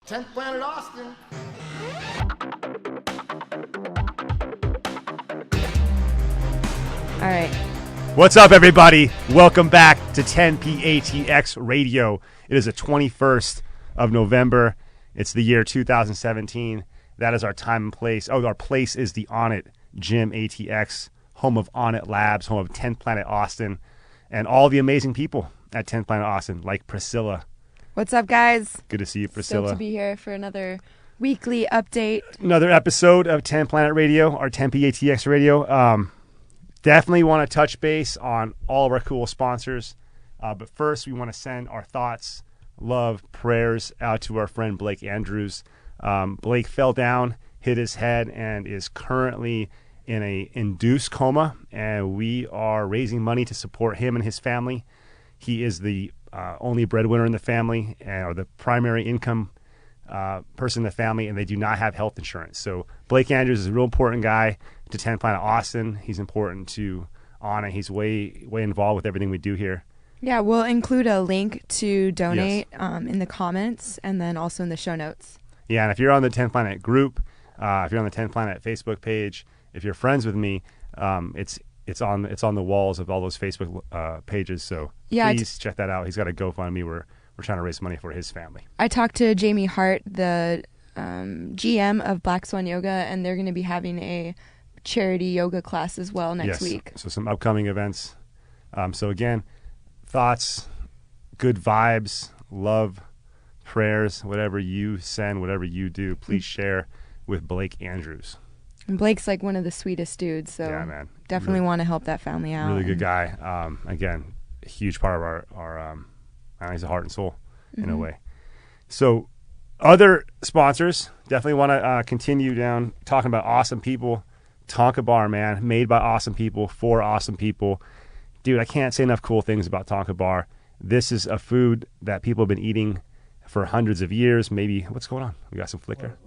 10th Planet Austin. All right. What's up, everybody? Welcome back to 10PATX Radio. It is the 21st of November. It's the year 2017. That is our time and place. Oh, our place is the Onnit Gym ATX, home of Onnit Labs, home of 10th Planet Austin, and all the amazing people at 10th Planet Austin, like Priscilla. What's up, guys? Good to see you, Priscilla. Stoked to be here for another weekly update. Another episode of 10 Planet Radio, our 10PATX Radio. Definitely want to touch base on all of our cool sponsors. But first, we want to send our thoughts, love, prayers out to our friend Blake Andrews. Blake fell down, hit his head, and is currently in a induced coma. And we are raising money to support him and his family. He is the only breadwinner in the family, or the primary income person in the family, and they do not have health insurance. So Blake Andrews is a real important guy to 10 Planet Austin. He's important to Onnit. He's way involved with everything we do here. Yeah, we'll include a link to donate in the comments and then also in the show notes. Yeah, and if you're on the 10 Planet group, if you're on the 10 Planet Facebook page, if you're friends with me, it's on the walls of all those Facebook pages. So please check that out. He's got a GoFundMe. We're trying to raise money for his family. I talked to Jamie Hart, the GM of Black Swan Yoga, and they're going to be having a charity yoga class as well next week. So some upcoming events. So again, thoughts, good vibes, love, prayers, whatever you send, whatever you do, please share with Blake Andrews. And Blake's like one of the sweetest dudes, so yeah, man. Definitely want to help that family out. Really good guy. Again, a huge part of our he's a heart and soul in a way. So other sponsors, definitely want to continue down talking about awesome people. Tonka Bar, man, made by awesome people for awesome people. Dude, I can't say enough cool things about Tonka Bar. This is a food that people have been eating for hundreds of years. Maybe, what's going on? We got some flicker.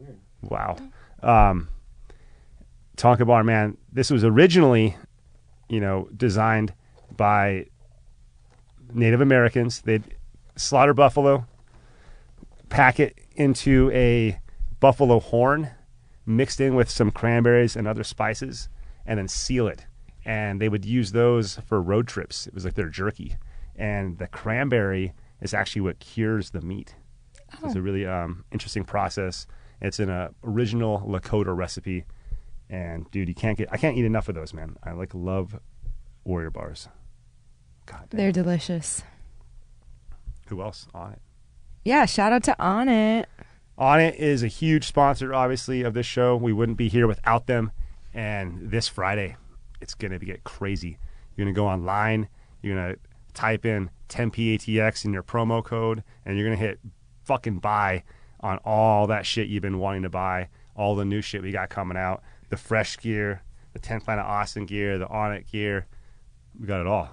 Wow. Tonka Bar, man, this was originally, designed by Native Americans. They'd slaughter buffalo, pack it into a buffalo horn, mixed in with some cranberries and other spices, and then seal it. And they would use those for road trips. It was like their jerky. And the cranberry is actually what cures the meat. So it's a really interesting process. It's an original Lakota recipe. And dude, I can't eat enough of those, man. I love Warrior bars. God damn. They're delicious. Who else on it? Yeah, shout out to Onnit. Onnit is a huge sponsor, obviously, of this show. We wouldn't be here without them. And this Friday, it's going to get crazy. You're going to go online. You're going to type in 10PATX in your promo code, and you're going to hit fucking buy on all that shit you've been wanting to buy, all the new shit we got coming out, the fresh gear, the 10th Planet Austin gear, the Onnit gear. We got it all.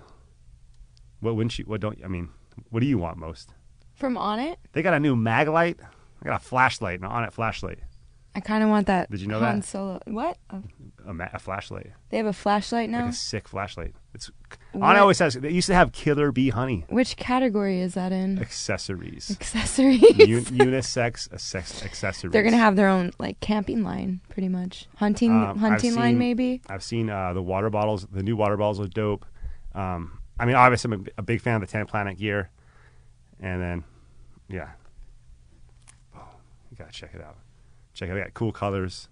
What do you want most? From Onnit? They got a new mag light. I got a flashlight, an Onnit flashlight. I kind of want that. Did you know Han that? Solo. What? A flashlight. They have a flashlight now? Like a sick flashlight. Onnit always has. They used to have Killer Bee Honey. Which category is that in? Accessories. Unisex accessories. They're gonna have their own camping line, pretty much. Hunting line, maybe. I've seen the water bottles. The new water bottles are dope. Obviously, I'm a big fan of the 10 Planet gear. And then, yeah. Oh, you gotta check it out. Check it out. We got cool colors.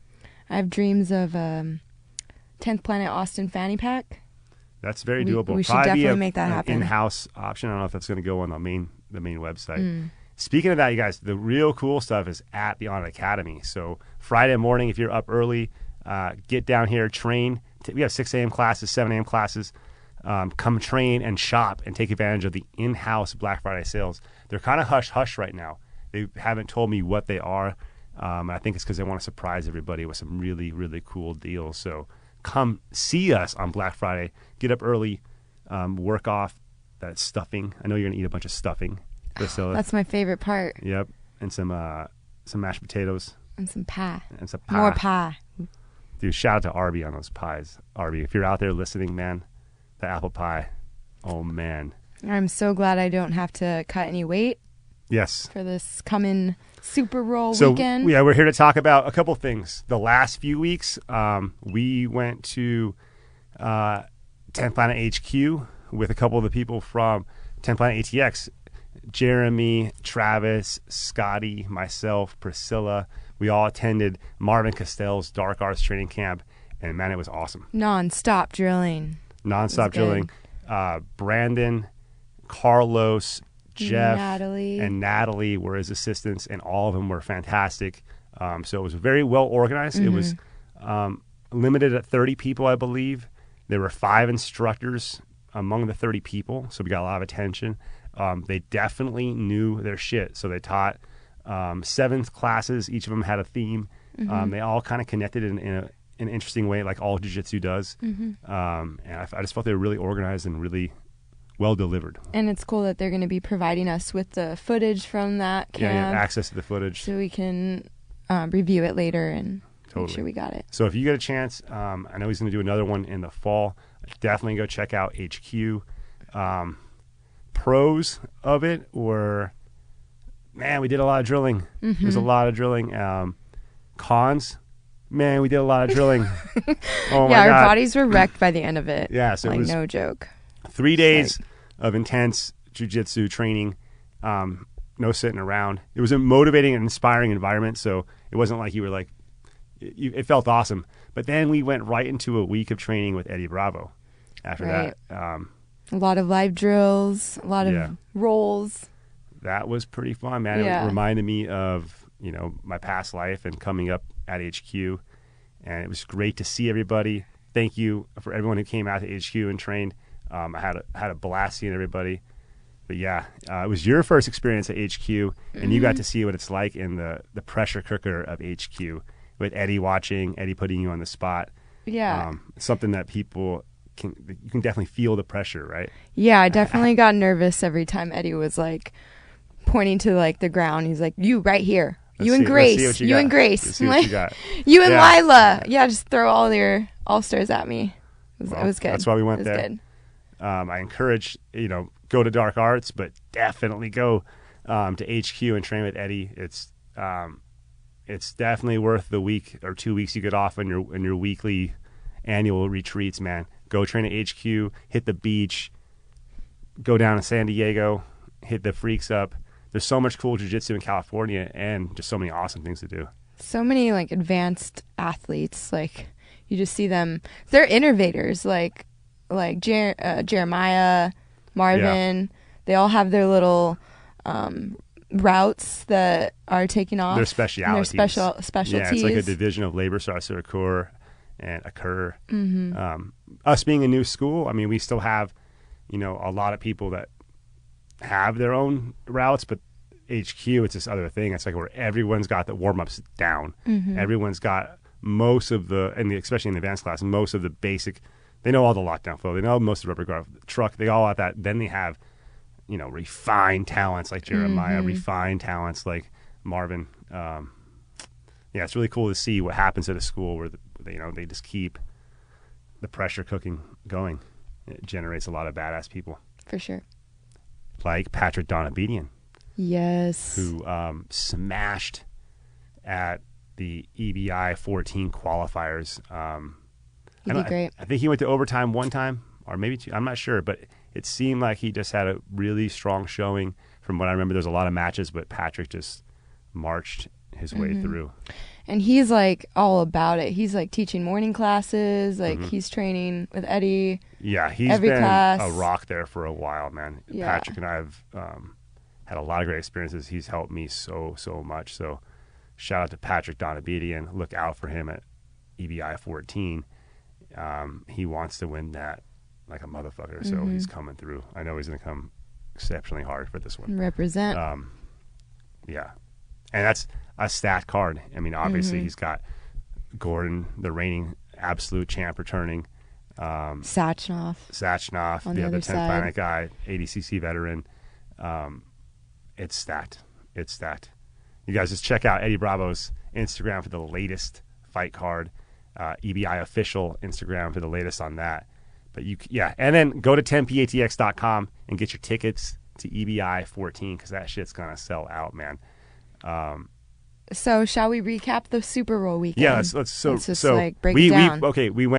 I have dreams of 10th Planet Austin fanny pack. That's very doable. We should definitely make that happen. In-house option. I don't know if that's going to go on the main website. Speaking of that, you guys, the real cool stuff is at the Onnit Academy. So Friday morning, if you're up early, get down here, train. We have 6 a.m. classes, 7 a.m. classes. Come train and shop and take advantage of the in-house Black Friday sales. They're kind of hush-hush right now. They haven't told me what they are. I think it's because they want to surprise everybody with some really, really cool deals. So come see us on Black Friday. Get up early, work off that stuffing. I know you're going to eat a bunch of stuffing. That's my favorite part. Yep. And some mashed potatoes. And some pie. And some pie. More pie. Dude, shout out to Arby on those pies. Arby, if you're out there listening, man, the apple pie. Oh, man. I'm so glad I don't have to cut any weight. Yes. For this coming Super Roll So, weekend. yeah, we're here to talk about a couple things. The last few weeks, we went to 10 Planet HQ with a couple of the people from 10 Planet ATX. Jeremy, Travis, Scotty, myself, Priscilla. We all attended Marvin Castell's Dark Arts training camp, and man, it was awesome. Non-stop drilling. Non-stop drilling. Brandon, Carlos, Jeff, and Natalie were his assistants, and all of them were fantastic. So it was very well organized. It was limited at 30 people, I believe. There were 5 instructors among the 30 people, so we got a lot of attention. They definitely knew their shit. So they taught 7 classes. Each of them had a theme. They all kind of connected in an interesting way, like all jiu-jitsu does. And I just felt they were really organized and really well delivered. And it's cool that they're going to be providing us with the footage from that camp. Yeah, access to the footage. So we can review it later and make sure we got it. So if you get a chance, I know he's going to do another one in the fall. Definitely go check out HQ. Pros of it were, man, we did a lot of drilling. There's a lot of drilling. Cons, man, we did a lot of drilling. Oh my God. Our bodies were wrecked by the end of it. Yeah, so like, it was no joke. 3 days of intense jiu-jitsu training. No sitting around. It was a motivating and inspiring environment, so it wasn't like you were like, it felt awesome. But then we went right into a week of training with Eddie Bravo after that. A lot of live drills, a lot of rolls. That was pretty fun, man. It reminded me of, my past life and coming up at HQ. And it was great to see everybody. Thank you for everyone who came out to HQ and trained. I had a blast seeing everybody. But yeah, it was your first experience at HQ, and you got to see what it's like in the pressure cooker of HQ with Eddie watching, Eddie putting you on the spot. Yeah. Something that you can definitely feel the pressure, right? Yeah, I definitely got nervous every time Eddie was like pointing to like the ground. He's like, "You right here. You and Grace. You and Grace. I'm like, you and Lila. Yeah, just throw all your all-stars at me." It was good. That's why we went there. Good. I encourage, go to Dark Arts, but definitely go to HQ and train with Eddie. It's definitely worth the week or 2 weeks you get off in your weekly annual retreats, man. Go train at HQ, hit the beach, go down to San Diego, hit the freaks up. There's so much cool jiu-jitsu in California and just so many awesome things to do. So many like advanced athletes, like you just see them. They're innovators, like Jeremiah, Marvin. They all have their little routes that are taking off. Their specialities. Their specialties. Yeah, it's like a division of labor, Sarasura and Occur. Us being a new school, I mean, we still have, a lot of people that have their own routes, but HQ, it's this other thing. It's like where everyone's got the warm-ups down. Everyone's got most of especially in the advanced class, most of the basic. They know all the lockdown flow. They know most of the rubber guard truck. They all have that. Then they have, refined talents like Jeremiah, refined talents like Marvin. It's really cool to see what happens at a school where they just keep the pressure cooking going. It generates a lot of badass people. For sure. Like Patrick Donabedian. Yes. Who smashed at the EBI 14 qualifiers. He did great. I think he went to overtime one time, or maybe two. I'm not sure, but it seemed like he just had a really strong showing. From what I remember, there's a lot of matches, but Patrick just marched his way through. And he's like all about it. He's like teaching morning classes, like he's training with Eddie. Yeah, he's every been class. A rock there for a while, man. Yeah. Patrick and I have had a lot of great experiences. He's helped me so much. So shout out to Patrick Donabedian. Look out for him at EBI 14. He wants to win that like a motherfucker, so he's coming through. I know he's going to come exceptionally hard for this one. Represent. Yeah. And that's a stacked card. I mean, obviously he's got Gordon, the reigning absolute champ, returning. Sachnov, the other 10 Planet guy, ADCC veteran. It's stacked. You guys just check out Eddie Bravo's Instagram for the latest fight card. EBI official Instagram for the latest on that. But and then go to 10patx.com and get your tickets to EBI 14 because that shit's gonna sell out, man. So shall we recap the Super Bowl weekend? Yeah, let's just like break it down. We went